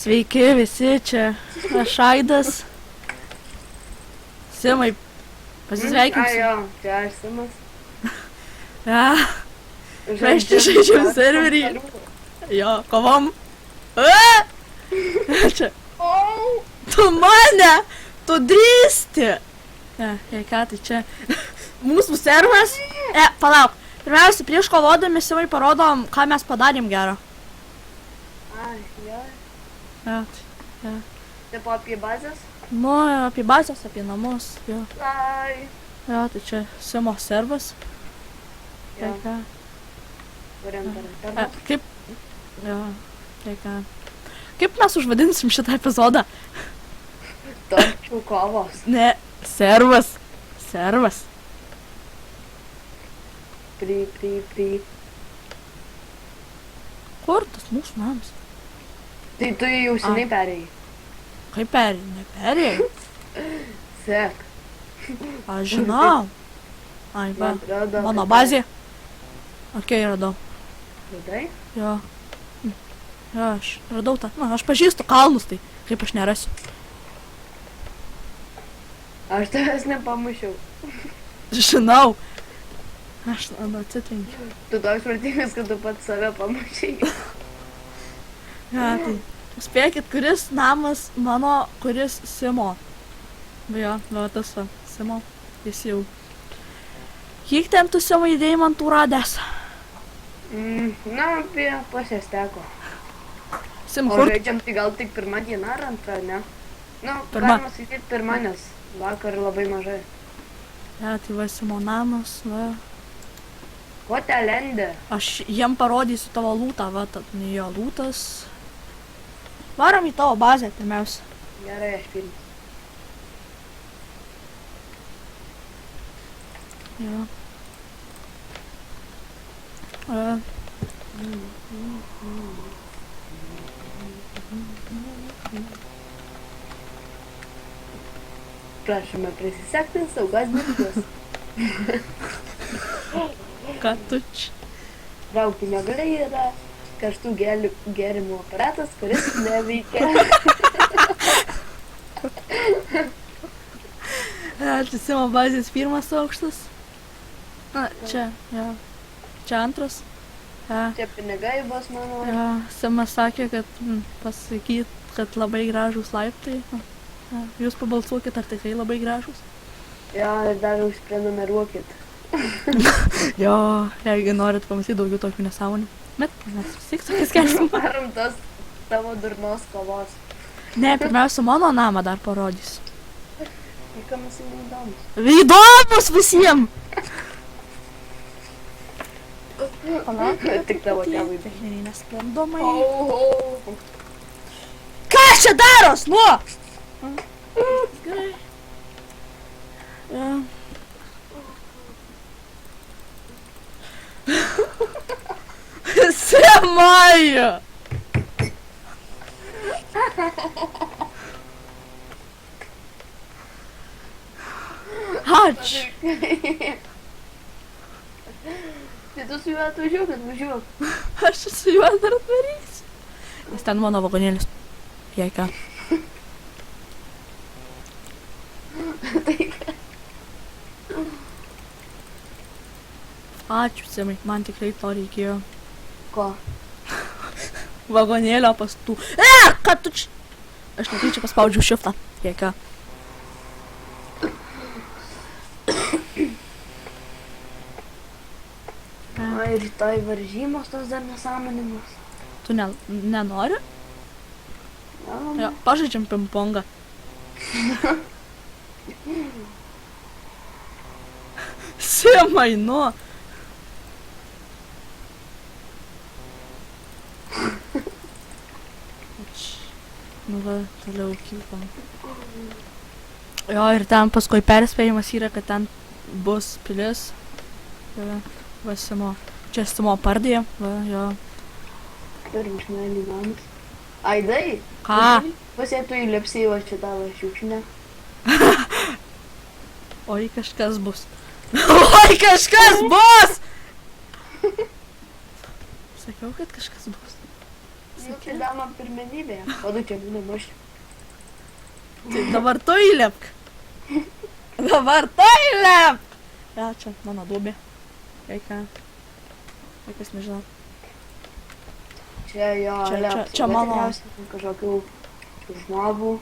Sveiki visi, čia aš Aidas. Simai, pasisveikinsiu. Jo, čia aš Simas. Ja, mes čia žaidžiam serverį. Jo, kovom. Čia. Tu mane, tu drįsti. Ja, jei ką, tai čia mūsų serveras. Palauk. Pirmiausia, prieš kovodami Simai parodom, ką mes padarėm gero. Ai, jo. Ja, ja. Taip apie bazės? Nu, apie bazės, apie namus, jo. Ai. Jo, tai čia Simo servas. Jo, Tai ką. orientarą. Kaip... Jo, tai ką. Kaip mes užvadinsim šitą epizodą? Torčių kovos. Ne, servas. Servas. Pri. Kur tas mūsų namas? Tai tu jau seniai perėjai. Kaip perėjai? Neperėjai? Sek. Aš žinau. Ai, va. Man atrodo, Mano kad- bazė. Okei, radau. Radai? Jo. Jo, aš radau tą. Na, aš pažįstu kalnus, tai kaip aš nerasiu. Aš tavęs nepamušiau. Žinau. Aš atsitrenkiu. Tu toks protingas, kad tu pats save pamušiai. Ja, tai spėkit, kuris namas mano, kuris Simo. Jo, va tas va, Simo. Jis jau. Kiek ten tu Simo deimantų radęs? Na, apie pusės teko. Simo, O kur? žaidžiam tai gal tik pirmą dieną ar antrą, ne? Nu, Pirma. galima sakyti pirmą, nes vakar labai mažai. Ja, tai va Simo namas, va. Ko te lendi? Aš jiem parodysiu tavo lūtą, va, tad jo lūtas. Varom į tavo bazę, pirmiausia. Gerai, aš pirmas. Jo. A, Prašome prisisekti saugas dalykus. ką tu čia? Traukinio gale yra karštų gėrimų aparatas, kuris neveikia. Ja, čia Simo bazės pirmas aukštas. Na, čia, jo. Čia antras. Ja. Čia pinigai bus mano. Ja, Simas sakė, kad pasakyt, kad labai gražūs laiptai. Ja, jūs pabalsuokit, ar tikrai labai gražūs. Jo, ir dar užprenumeruokit. Jo, jeigu norit pamatyti daugiau tokių nesąmonių. Bet mes vis tiek tokias kelsim. Varom tos tavo durnos kovos. Ne, pirmiausia, mano namą dar parodysiu. Tai kam esi neįdomus? Įdomus visiems! Palauk, Tik tavo tėvai. techniniai nesklandomai. Oh. Kas čia daros, nu? Gerai. Ja. Simai! Ačiū. Tai tu su juo atvažiuok. Aš su juo dar atvarysiu. Nes ten mano vagonėlis. Jei ką. Ačiū, Simai, man tikrai to reikėjo. Ko? Vagonėlio pastų. Kad tu čia... Aš netyčia paspaudžiau shiftą. Jei ką. Ai, rytoj varžymos tos dar nesąmoningos. Tu nenori? Jo, pažaidžiam pingpongą. Simai, nu. Nu va, toliau kilpam. Jo, ir ten paskui perspėjimas yra, kad ten bus pilis. Va, Simo. Čia Simo pardėje. Va, jo. Turim šmelį namus. Aidai? Ką? Pusė tu įlipsiai va čia tavo šiukšinę. Oi, kažkas bus. Oi, kažkas bus! Sakiau, kad kažkas bus. Nu, tai dama pirmenybė. O du kelių nemušė. Tai dabar tu įlipk. Dabar tu įlipk. Ja, čia mano duobė. Kas nežinau. Čia jo, Čia mano. Kažkokių žmogų.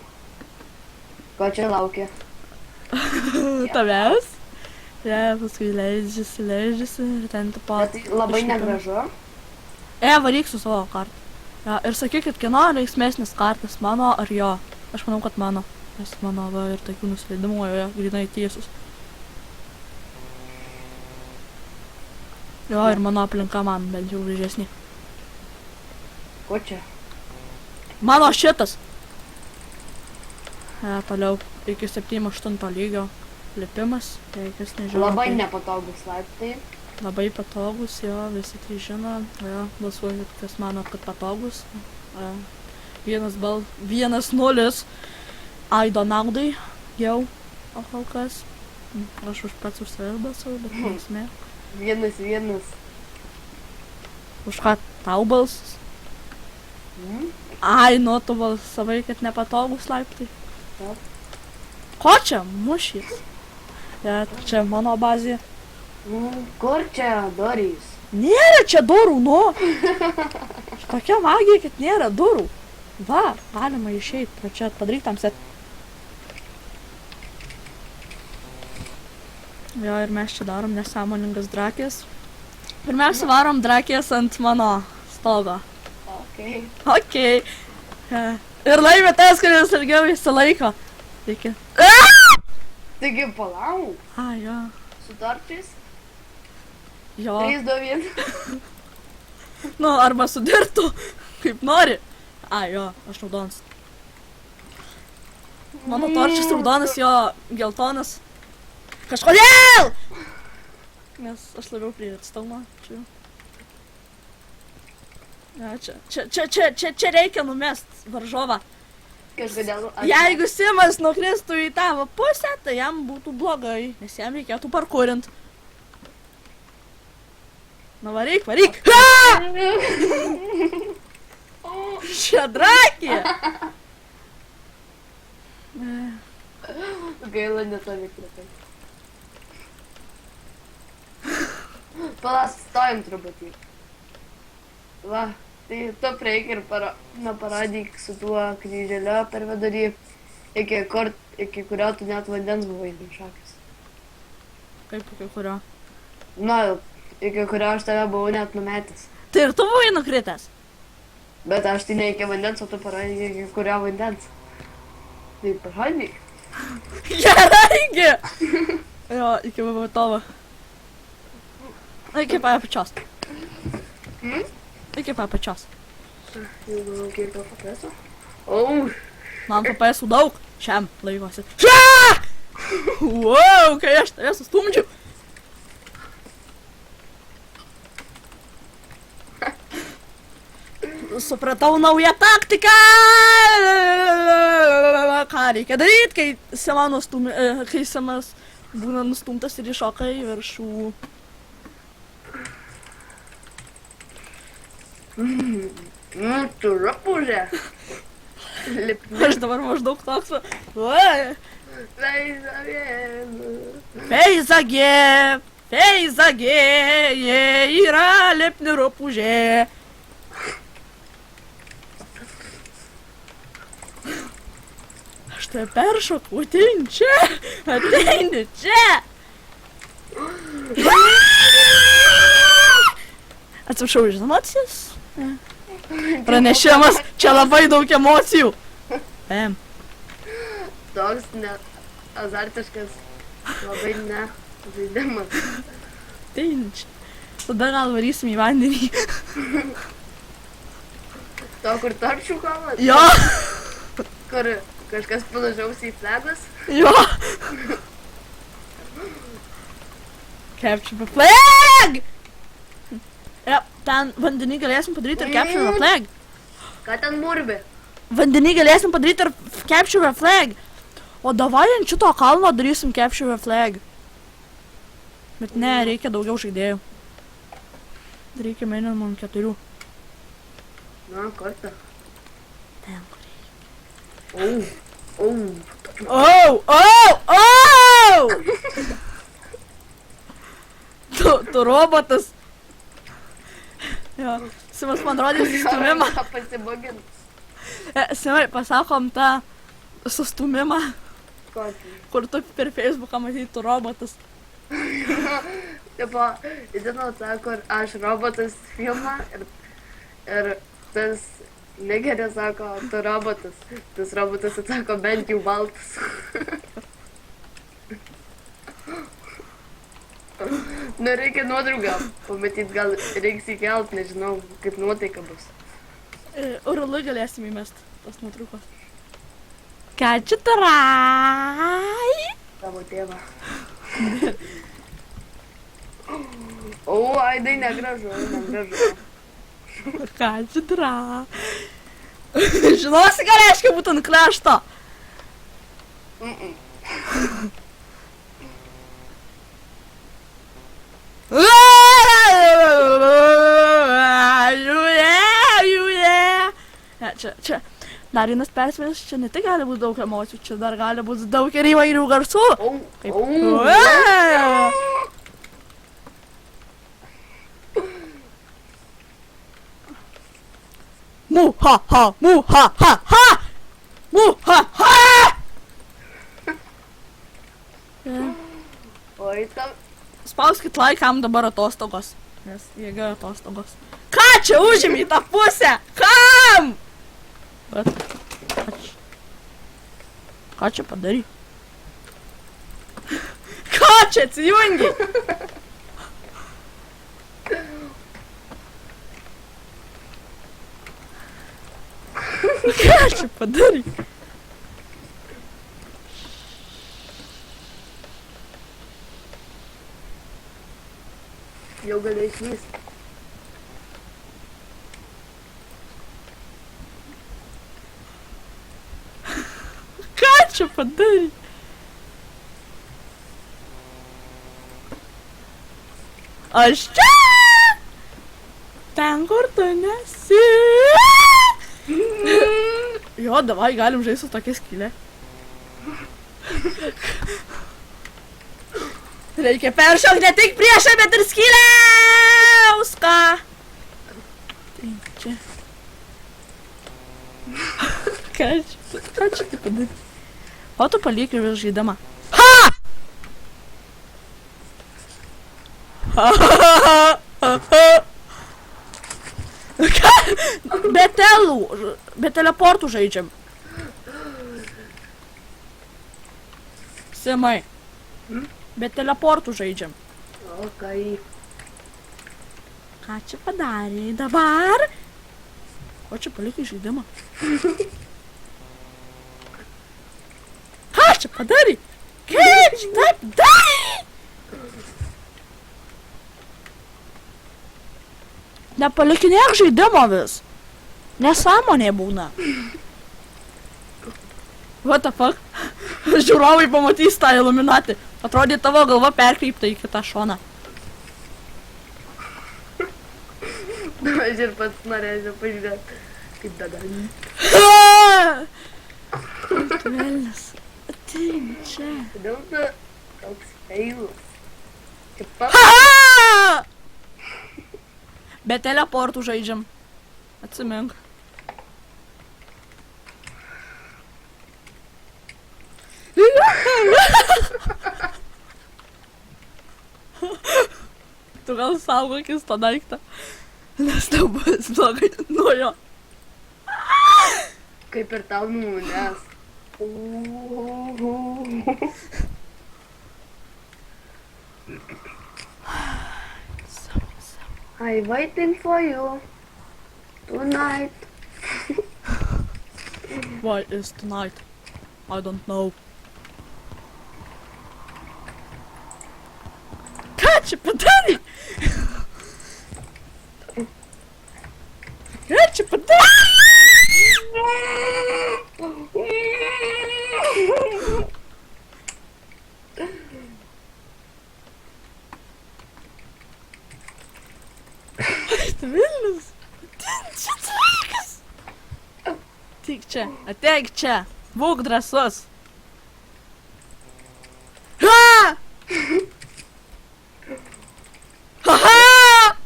Ko čia laukia? Tavęs. Ja, paskui leidžiasi ir ten taip pat. Bet tai labai negražu. Varyk su savo kartą. Ja, ir sakykit, kieno linksmesnis kartas, mano ar jo? Aš manau, kad mano. Nes mano va ir tokių nusileidimų joje grinai tiesus. Jo, ir mano aplinka man bent jau gražesnė. Ko čia? Mano šitas. Toliau iki 7-8 lygio lipimas. Tai kas nežinau. Labai nepatogus laiptai. Labai patogus, jo, visi tai žino. Jo, balsuokit, kas manot, kad patogus. 1-0 Aido naudai. Jau, o kol kas. Aš pats už save balsavau, bet nesmė. 1-1. Už ką tau balsas? Ai, nu, tu balsavai, kad nepatogus laiptai. Taip. Ko čia? Mušys. Ja, čia mano bazė. Kur čia durys? Nėra čia durų, nu. Tokia magija, kad nėra durų. Va, galima išeit pro čia padaryk tam set. Jo, ir mes čia darom nesąmoningas drakės. Pirmiausia, varom drakės ant mano stogo. Okei. Ir laimė tas, kuris ilgiau įsilaiko. Iki. Taigi palauk. Jo. Su torčiais? Jo. 3-2-1. Nu, arba sudirtų, kaip nori. Jo, aš raudonas. Mano torčias raudonas, jo geltonas. Kažkodėl! Nes aš labiau prie atstalno. Čia reikia numest varžovą. Kažkodėl. Jeigu Simas nukristų į tavo pusę, tai jam būtų blogai, nes jam reikėtų parkurint. Na varyk. Šia drakė! Gaila netoli kritai. Palas, stojam truputį. Va, tai tu prieik ir paradyk su tuo kryželiu per vidurį, iki kurio tu net vandens buvai nušakęs. Kaip iki kurio? Na, iki kurio aš tave buvau net numetęs. Tai ir tu buvai nukritęs? Bet aš tai ne iki vandens, o tu paradyk iki kurio vandens. Tai paradyk. Gerai! Jo, iki vatovo. Iki pačios. Iki pačios. Jau manau, kiek to papeso. O! Man papesų daug. Šiam laikosi. Wow, kai aš tave sustumdžiau. Supratau naują taktiką. Ką reikia daryti, kai Simas būna nustumtas ir iššoka į viršų. Tu rapužė. Aš dabar maždaug toks. Feizagė, jie yra lepni rapužė. Aš tai peršokau, ateini čia. Atsiprašau, iš emocijas. Pranešimas, čia labai daug emocijų. Toks azartiškas, labai ne žaidimas. Ateini čia. Tada gal varysim į vandenį. To, kur torčių kalbat? Jo. Kur kažkas panašaus į flagus? Jo. Capture the flag! Ten vandenį galėsim padaryti ir capture the flag. Ką ten murbi? Vandenį galėsim padaryti ir capture the flag. O davai ant šito kalno darysim capture the flag. Bet ne, reikia daugiau žaidėjų. Reikia minimum 4. Na, kortą. Ten, kur. Tu robotas. Jo, Simas man rodė sustumimą. Pasibogint. Simai, pasakom tą sustumimą, Kokį. kur tu per Facebooką matytų robotas. Tipo, žinau, sako, aš robotas filmą ir tas negeria sako, tu robotas. Tas robotas atsako, bent jau baltas. Nu, reikia nuotrauką pamatyti, gal reiks įkelt, nežinau, kaip nuotaika bus. Urului galėsim įmest tos nuotraukos. Ką čia darai? Tavo tėvą. O, Aidai, negražu, negražu. Ką čia darai? Žinosi, ką reiškia būt ant krašto? Čia dar vienas persvėris, čia ne tik gali būti daug emocijų, čia dar gali būti daug ir įvairių garsų. Kaip... Mu-ha-ha, mu-ha-ha-ha! Mu-ha-ha! Oi, tam. Spauskit laikam dabar atostogos, nes jėga atostogos. Ką čia užimi į tą pusę? Kam? Bet, ką čia padary? Ką čia atsijungi? Ką čia padary? Jau galiu išlysti. Ką čia padary? Aš čia! Ten, kur tu nesi. Jo, davai, galim žaisti su tokia skylė. Reikia peršokti ne tik priešą, bet ir skylę! Auska! Tai čia. Ką čia taip padaryti? O tu paliek ir žaidimą. Ha! Ką? Be teleportų žaidžiam. Simai. Be teleportų žaidžiam. Okay. Ką čia padarė dabar? O čia palikai žaidimą. Ką čia padarė? Kaip čia taip darė? Nepalikinėk žaidimo vis. Nesąmonė būna. What the fuck? Žiūrovai pamatys tą iluminatį. Atrodė tavo galva perkreipta į kitą šoną. Aš ir pats norėsiu pažiūrėti, kaip dabar. Tu velnias. Ateini čia. Kodėl tu toks feilas? Kaip pat... Be teleportų žaidžiam. Atsimink. Tu gal saugokis tą daiktą, nes tau bus blogai nuo jo. Kaip ir tau nuo manęs. I waiting for you tonight. Why is tonight? I don't know. Ką čia padarė? Ką čia padarė? Ai, tu Vilnius. Šis vaikas. ateik čia, būk drąsus. Ha! Haha!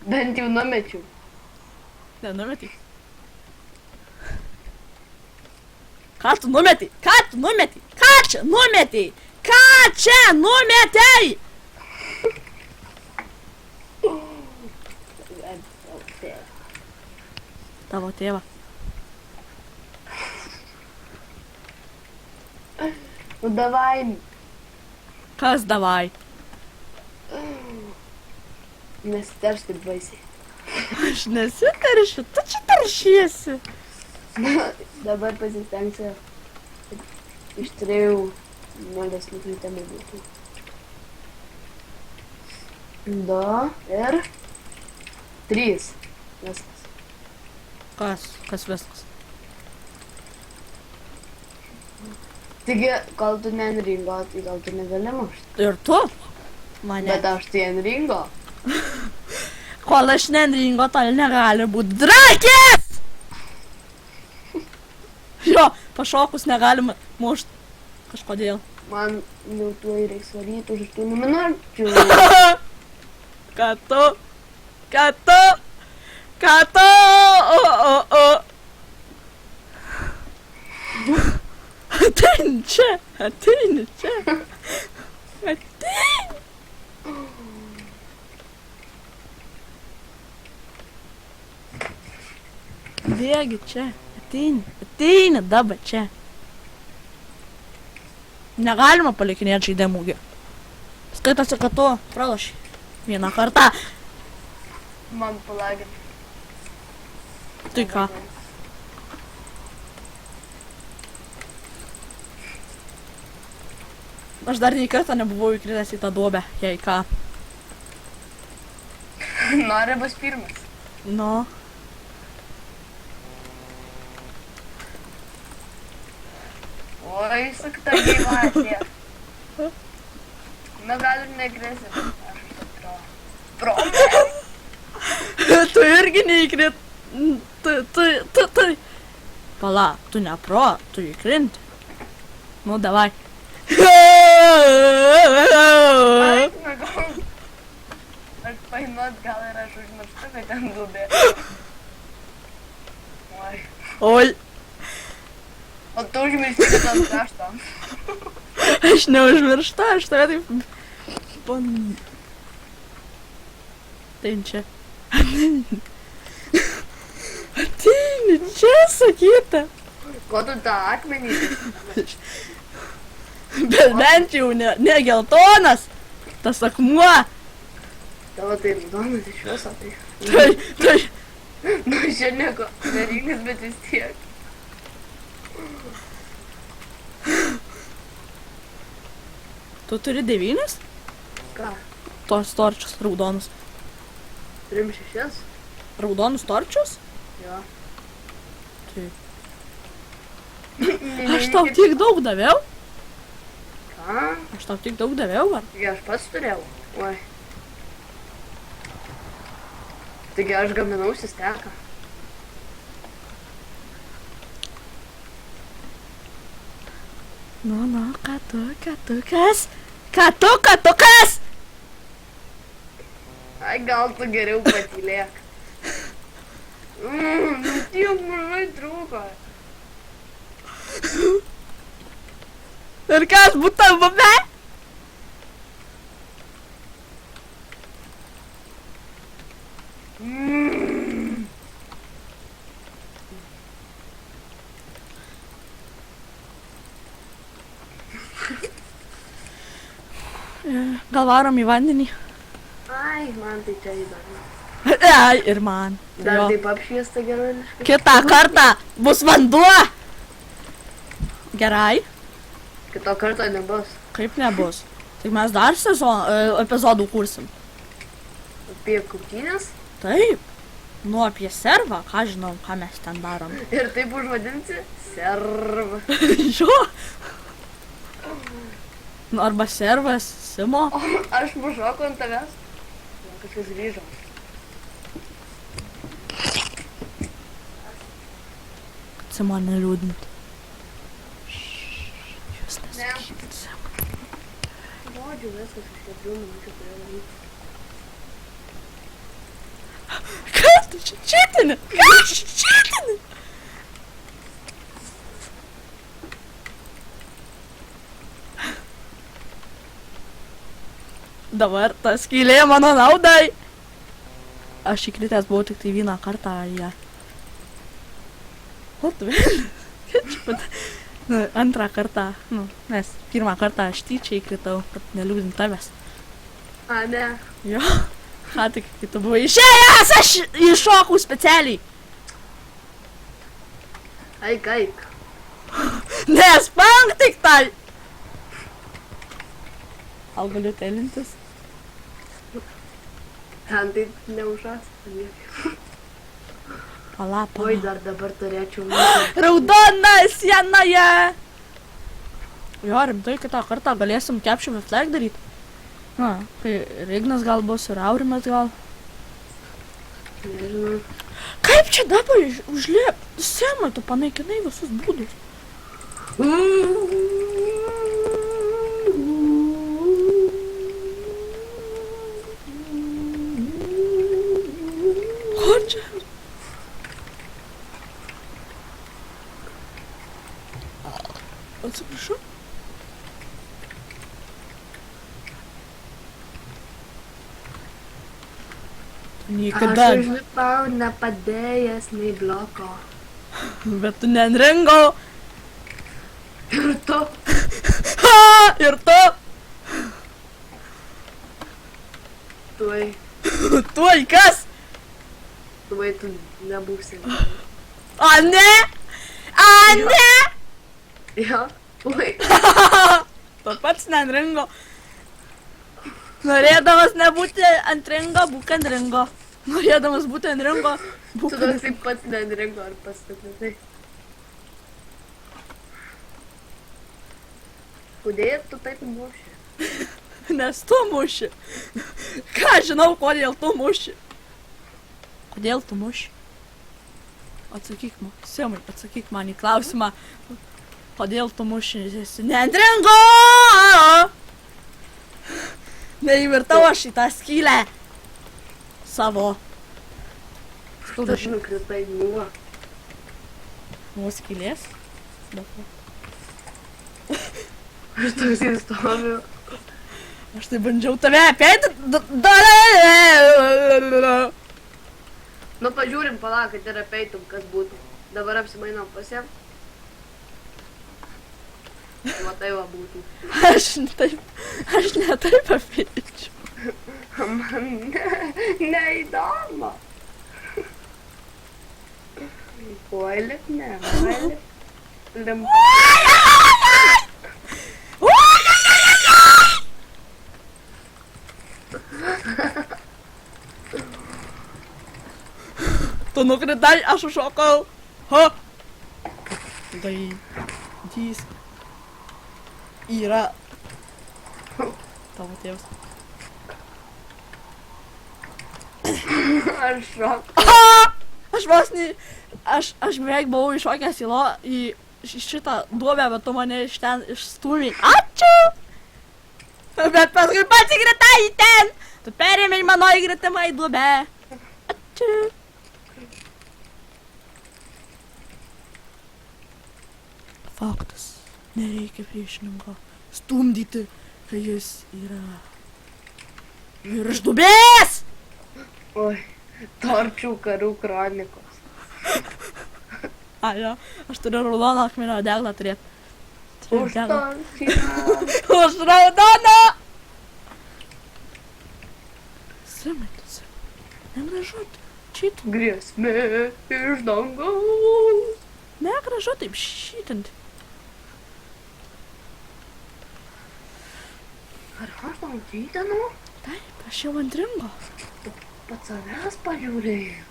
Bent jau numečiau. Nenumetei. Ką tu numetei? Ką tu numetei? Ką čia numetei? Ką čia numetei? Tavo tėvą. Nu davai. Kas davai? Nesiteršti baisiai. Aš nesitaršiu, tu čia taršiesi. Dabar pasistengsiu, kad iš 3 nulis nukrytami būtų. 2 ir 3. Viskas. Kas viskas? Taigi, kol tu ne ant ringo, tai gal tu negali mušti. Ir tu? Mane. Bet aš tai ant ringo. Kol aš nenringo, tol negali būti drakės! Jo, pašokus negalima mušti. Kažkodėl. Man jau tuoj reiks varyti už 8 minučių. Ką tu? Ką tu? Ką tu? O. Ateini čia. Ateini čia. Ateini. Bėgi čia, ateini dabar čia. Negalima palikinėti žaidimų. Skaitosi, kad tu pralašai vieną kartą. Man palagė. Tai ką? Aš dar nei kartą nebuvau įkritęs į tą duobę, jei ką. Nori bus pirmas. Nu. Oi, sakta gyvatė. Na gal ir negrėsi, bet aš pro. Tu irgi neįkrit. Tu. Pala, tu ne pro, tu įkrinti. Nu, davai. Ai, na gal. Aš painot, gal ir aš užmirštu, kad ten dubė. Oi. Oi. O tu užmiršti, kad ant krašto. Aš neužmirštu, aš tave taip... Tai čia. Ateini čia, sakyta. Ko tu tą akmenį? Bet bent jau ne geltonas. Tas akmuo. Tavo tai raudonas iš viso, tai. Tai. Nu, čia nieko nereikas, bet vis tiek. Tu turi 9? Ką? Tos torčius raudonus. 3-6? Raudonus torčius? Jo. Tai. Aš tau tiek daug daviau? Ką? Aš tau tiek daug daviau, ar? Taigi aš pats turėjau. Oi. Taigi aš gaminausi steką. Nu, ką tu, kas? Ką tu, kas? Ai, gal tu geriau patylėk. Nu, tiek mažai trūko. Ir kas būtų bube? Gal varom į vandenį? Ai, man tai čia įdomu. Ai, ir man. Dar Jo. taip apšviesta geruoliškai. Kitą kartą bus vanduo. Gerai. Kito karto nebus. Kaip nebus? Tai mes dar epizodų kursim. Apie kuptynės. Taip. Nu, apie servą, ką žinom, ką mes ten darom. Ir taip užvadinsi servą. Jo. Nu, arba servas, Simo. O, aš nušokau ant tavęs. Man kažkas grįžo. Simon neliūdint. Jūs nesakykit Simon. Žodžiu, viskas iš 4 minučių turėjo daryti. Kas tu čia čitini? Kas tu čitini? Dabar ta skylė mano naudai. Aš įkritęs buvau tik tai vieną kartą į ją. O tu vėl? Antrą kartą, nes pirmą kartą aš tyčia įkritau, kad neliūdint tavęs. A, ne. Jo, tik kai tu buvai išėjęs, aš iššokau specialiai. Eik, eik. Nespank tik tai. Al galiu telintis? Ten tai neužas. Palapa. Oi, dar dabar turėčiau. Raudona sienoje. Jo, rimtai, kitą kartą galėsim capture with flag daryti. Na, kai Ignas gal bus ir Aurimas gal. Nežinau. Kaip čia dabar užliep? Semai, tu panaikinai visus būdus. Ko čia? Atsiprašau. Niekada. Aš užlipau nepadėjęs nei bloko. Bet tu nenringau. Ir tu. Ha! Ir tu. Tuoj. Tuoj kas? Tuoj tu nebūsi. A ne? A ne? Jo, tuoj. Tu pats nenringo. Norėdamas nebūti ant ringo, būk ant ringo. Norėdamas būti ant ringo, būk Tu ant toks taip pats nenringo ar pasakyti. Kodėl tu taip muši? Nes tu muši. Ką žinau, kodėl tu muši. Kodėl tu muši? Atsakyk man, Simai, atsakyk man į klausimą. Kodėl tu muši? Esi ne ant ringo! Neįvirtau aš į tą skylę. Savo. Tu nukritai nuo. Nuo skylės? Aš toks įstoviu. Aš tai bandžiau tave apeiti. Nu, pažiūrim, palauk, kad ir apeitum, kas būtų. Dabar apsimainom pasiem. Matai, va būtų. Aš ne taip apeičiau. Man neįdomu. Oi, lip, ne, oi, lip. Limpa. Tu nukritai, aš užšokau. Ha! Gaidys. Yra. Tavo tėvas. Aš šok. Aš vos ne... Aš beveik buvau iššokęs į šitą duobę, bet tu mane iš ten išstūmei. Ačiū! Bet paskui pats įkritai į ten! Tu perėmei mano įkritimą į duobę. Ačiū! Faktas. Nereikia priešininko stumdyti, kai jis yra virš duobės! Oi, torčių karų kronikos. A, jo, aš turiu raudoną akmenio deglą turėti. Už torčių. Už raudoną! Simai, tu Simai. Negražu, čytinti. Grėsmė iš dangaus. Negražu taip šytinti. Ar aš tau tytinu? Taip, aš jau ant ringo. Pats savęs pažiūrėjau.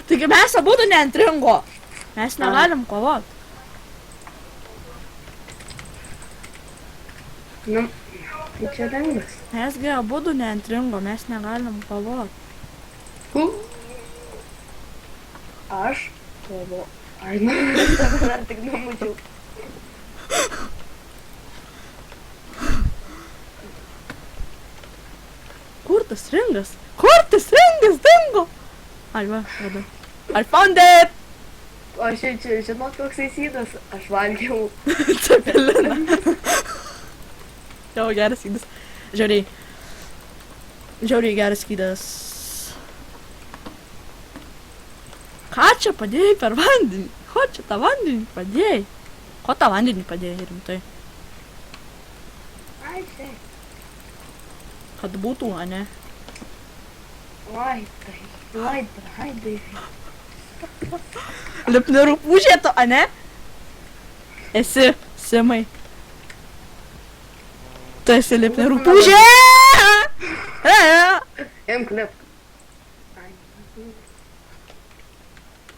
Taigi mes abudu ne ant ringo. Mes negalim kovot. Nu, tai čia ringas. Mesgi abudu ne ant ringo, mes negalim kovot. Aš? Kovo. Ai, nu, tave dar tik numučiau. Kur tas ringas? Kur tas ringas dingo? Ai va, radau. I found it! O čia, žinot, koks įsydas, aš valgiau. Cepeliną. Jo, geras skydas. Žiauriai. Žiauriai geras skydas. Ką čia padėjai per vandenį? Ko čia tą vandenį padėjai? Ko tą vandenį padėjai rimtai? Ai, čia. Kad būtų, ane? Oi, tai. Lipni rūpūžė to, ane? Esi, Simai. Tu esi lipni rūpūžė! Imk lip.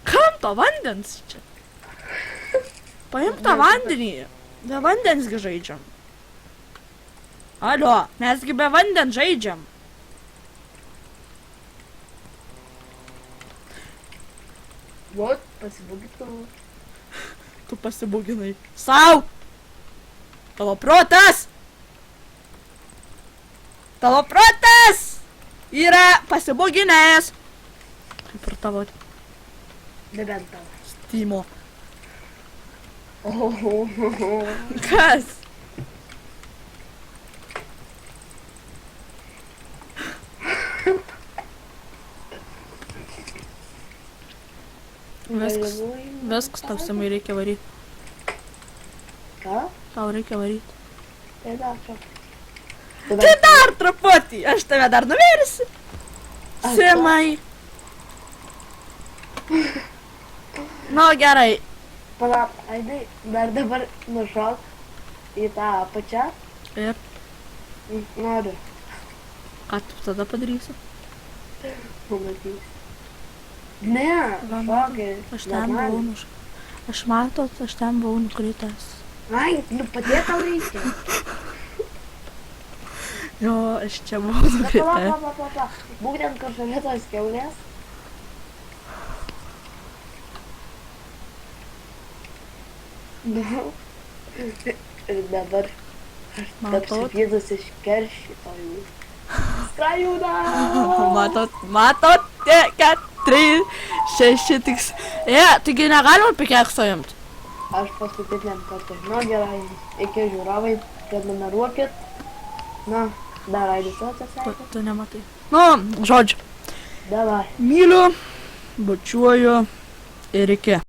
Kam to vandens čia? Paimk tą vandenį. Be vandensgi žaidžiam. Alio, mesgi be vandens žaidžiam. Vot, pasibūgitau. Tu pasibūginai. Sau! Tavo protas! Tavo protas! Yra pasibūginęs. Kaip ir tavo Nebent tau. Steamo. Oho. Kas? Viskas tau, Simai, reikia varyti. Ką? Tau reikia varyti. Tai dar čia. Tai dar truputį, aš tave dar nuversiu. Simai. Nu, gerai. Palauk, Aidai, dar dabar nušok į tą apačią. Ir Noriu. ką tu tada padarysi? Pamatysi. Ne, šokai. Aš ten buvau Aš matot, aš ten buvau nukritęs. Ai, nu padėt tau reikia. Jo, aš čia buvau nukritęs. Pala. Būtent kažkaip tos kiaulės. Nu. Ir dabar aš tapsiu Matot? vienas iš keršytojų. Skrajūna! Matot, 4, 6 tiks. Taigi negalima pikeksą imt. Aš paskutiniam kartui. Nu gerai, iki žiūrovai, prenumeruokit. Na, dar Aidis atsisveikina. Tu nematai. Nu, žodžiu. Davai. Myliu, bučiuoju ir iki.